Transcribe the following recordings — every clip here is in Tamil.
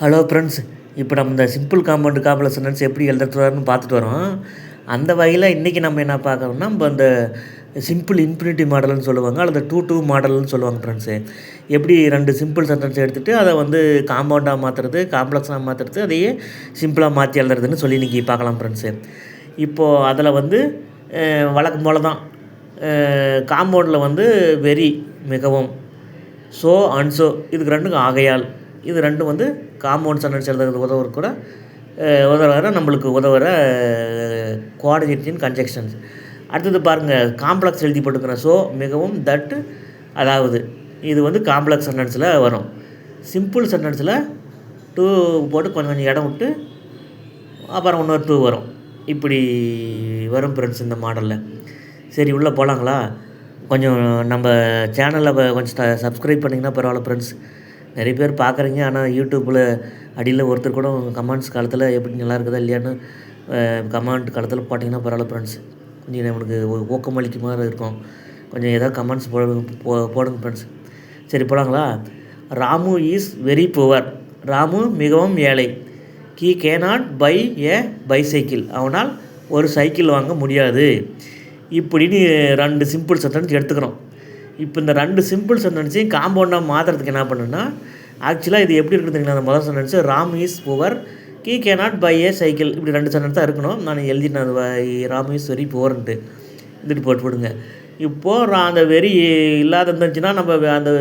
ஹலோ ஃப்ரெண்ட்ஸ், இப்போ நம்ம இந்த சிம்பிள் காம்பவுண்ட் காம்ப்ளெக்ஸ் சென்டென்ஸ் எப்படி எழுதுறதுன்னு பார்த்துட்டு வரோம். அந்த வகையில் இன்றைக்கி நம்ம என்ன பார்க்கறோம்னா, நம்ம அந்த சிம்பிள் இன்ஃபினிட்டி மாடல்னு சொல்லுவாங்க, அல்லது 2 மாடல்னு சொல்லுவாங்க ஃப்ரெண்ட்ஸு. எப்படி 2 சிம்பிள் சென்டென்ஸ் எடுத்துகிட்டு அதை வந்து காம்பவுண்டாக மாற்றுறது, காம்ப்ளெக்ஸாக மாற்றுறது, அதையே சிம்பிளாக மாற்றி எழுதுறதுன்னு சொல்லி இன்றைக்கி பார்க்கலாம் ஃப்ரெண்ட்ஸு. இப்போது அதில் வந்து வழக்கம் போல் தான் காம்பவுண்டில் வந்து வெரி மிகவும், ஸோ அண்ட் ஸோ இதுக்கு ரெண்டுக்கும் ஆகையால், இது ரெண்டும் வந்து காம்பவுண்ட் சென்டென்ஸ் எழுதுறது உதவுற நம்மளுக்கு உதவுற கோஆர்டினேட்டின் கன்ஜெக்ஷன்ஸ். அடுத்தது பாருங்கள், காம்ப்ளெக்ஸ் எழுதி போட்டுக்கிறேன். ஸோ மிகவும், தட் அதாவது, இது வந்து காம்ப்ளெக்ஸ் சென்டென்ஸில் வரும். சிம்பிள் சென்டென்ஸில் 2 போட்டு கொஞ்சம் இடம் விட்டு அப்புறம் இன்னொரு 2 வரும். இப்படி வரும் ஃப்ரெண்ட்ஸ் இந்த மாடலில். சரி, உள்ளே போகலாங்களா? கொஞ்சம் நம்ம சேனலில் கொஞ்சம் சப்ஸ்கிரைப் பண்ணிங்கன்னா பரவாயில்ல ஃப்ரெண்ட்ஸ். நிறைய பேர் பார்க்குறீங்க, ஆனால் யூடியூப்பில் அடியில் ஒருத்தர் கூட கமெண்ட்ஸ் காலத்தில் எப்படி நல்லா இருக்குதா இல்லையான்னு கமெண்ட் காலத்தில் போட்டிங்கன்னா பரவாயில்ல ஃப்ரெண்ட்ஸ். கொஞ்சம் நம்மளுக்கு ஊக்கமளிக்க மாதிரி இருக்கும். கொஞ்சம் ஏதாவது கமெண்ட்ஸ் போடுங்க ஃப்ரெண்ட்ஸ். சரி, போகலாங்களா? Ramu is very poor. Ramu மிகவும் ஏழை. He cannot buy a bicycle. அவனால் ஒரு சைக்கிள் வாங்க முடியாது. இப்படின்னு 2 சிம்பிள் சென்டென்ஸ் எடுத்துக்கிறோம். இப்போ இந்த 2 சிம்பிள் சென்டென்ஸையும் காம்பவுண்டாக மாற்றுறதுக்கு என்ன பண்ணுன்னா, ஆக்சுவலாக இது எப்படி இருக்குதுங்களா? அந்த முதல் sentence Ram is poor, he cannot buy a cycle. இப்படி 2 சென்டென்ஸ் தான் இருக்கணும். நான் எழுதிட்டேன் அது ராம் இஸ் வெரி புவர்ன்ட்டு இதுட்டு போடுங்க. இப்போது அந்த வெறி இல்லாத இருந்துச்சுன்னா நம்ம அந்த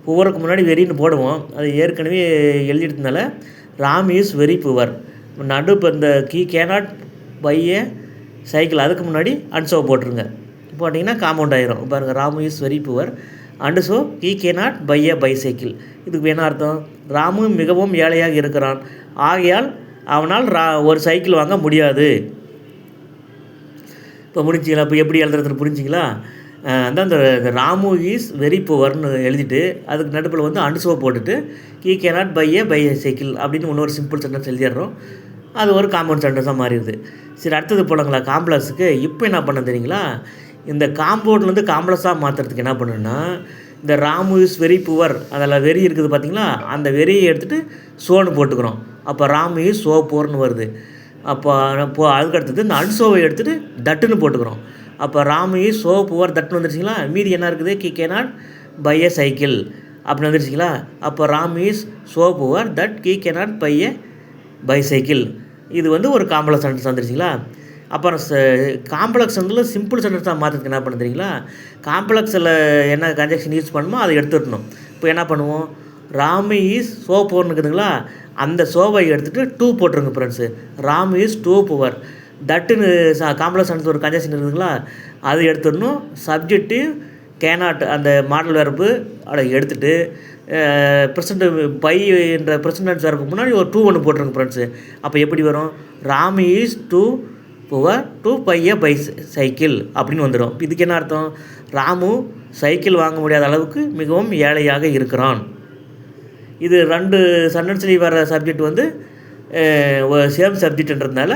புவருக்கு முன்னாடி வெறின்னு போடுவோம். அது ஏற்கனவே எழுதிட்டதுனால ராம் இஸ் வெரி புவர். இப்போ இந்த he cannot buy a cycle அதுக்கு முன்னாடி அன்சோ போட்டுருங்க. போட்டிங்கன்னா காம்பவுண்ட் ஆயிரும். பாருங்கள், Ram is very poor and so he cannot buy a bicycle. இதுக்கு என்ன அர்த்தம்? ராமு மிகவும் ஏழையாக இருக்கிறான், ஆகையால் அவனால் ஒரு சைக்கிள் வாங்க முடியாது. இப்போ முடிஞ்சிங்களா? இப்போ எப்படி எழுதுறதுன்னு புரிஞ்சிங்களா? அதான் இந்த ராமு இஸ் வெரி புவர்னு எழுதிட்டு அதுக்கு நடுப்பில் வந்து அன்சோ போட்டுட்டு he cannot buy a bicycle அப்படின்னு இன்னொரு சிம்பிள் சென்டென்ஸ் எழுதிடுறோம். அது ஒரு காம்பவுண்ட் சென்டென்ஸாக மாறிடுது. சரி, அடுத்தது போலங்களா காம்ப்ளெக்ஸுக்கு. இப்போ என்ன பண்ண தெரியுங்களா? இந்த காம்பவுண்ட்லேருந்து காம்ப்ளெக்ஸாக மாற்றுறதுக்கு என்ன பண்ணுன்னா, இந்த ராமு இஸ் வெரி புவர், அதில் வெறி இருக்குது பார்த்தீங்களா? அந்த வெறியை எடுத்துகிட்டு சோன்னு போட்டுக்கிறோம். அப்போ ராமு இஸ் சோ புவர்னு வருது. அப்போ அதுக்கு அடுத்தது இந்த அன்சோவை எடுத்துகிட்டு தட்டுன்னு போட்டுக்கிறோம். அப்போ ராமு இஸ் சோ புவர் தட்டுன்னு வந்துருச்சிங்களா? மீதி என்ன இருக்குது? He cannot buy a cycle அப்படின்னு வந்துருச்சிங்களா? அப்போ Ram is so poor that he cannot buy a bicycle. இது வந்து ஒரு காம்ப்ளெக்ஸ் சென்டென்ஸ் வந்துருச்சிங்களா? அப்புறம் காம்ப்ளெக்ஸ் வந்து சிம்பிள் சென்டென்ஸாக மாற்றுறதுக்கு என்ன பண்ண தெரியுங்களா? காம்ப்ளெக்ஸில் என்ன கன்ஜெக்ஷன் யூஸ் பண்ணணுமோ அதை எடுத்துடணும். இப்போ என்ன பண்ணுவோம்? ராமு இஸ் சோ புவர்னு இருக்குதுங்களா? அந்த சோவை எடுத்துகிட்டு 2 போட்டுருங்க ஃப்ரெண்ட்ஸு. Ramu is 2 poor. தட்டுன்னு காம்ப்ளெக்ஸ் சென்டென்ஸ் ஒரு கன்ஜெக்ஷன் இருக்குதுங்களா? அது எடுத்துடணும். சப்ஜெக்ட்டு கேனாட் அந்த மாடல் வெர்பு அதை எடுத்துகிட்டு ப்ரெசண்ட் பை என்ற ப்ரெசன்ட் வெர்புக்கு முன்னாடி ஒரு 2 ஒன்று போட்டுருங்க ஃப்ரெண்ட்ஸு. அப்போ எப்படி வரும்? Ramu is 2 poor 2 buy a cycle அப்படின்னு வந்துடும். இதுக்கு என்ன அர்த்தம்? ராமு சைக்கிள் வாங்க முடியாத அளவுக்கு மிகவும் ஏழையாக இருக்கிறான். இது 2 சென்டென்ஸ்லேயும் வர சப்ஜெக்ட் வந்து சேம் சப்ஜெக்ட்ன்றதுனால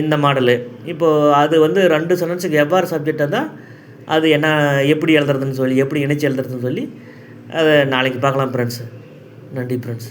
இந்த மாடலு. இப்போது அது வந்து 2 சென்டென்ஸுக்கு எவ்வாறு சப்ஜெக்டாக தான் அது என்ன எப்படி எழுதுறதுன்னு சொல்லி, எப்படி இணைச்சி எழுதுறதுன்னு சொல்லி அதை நாளைக்கு பார்க்கலாம் ஃப்ரெண்ட்ஸ். நன்றி ஃப்ரெண்ட்ஸ்.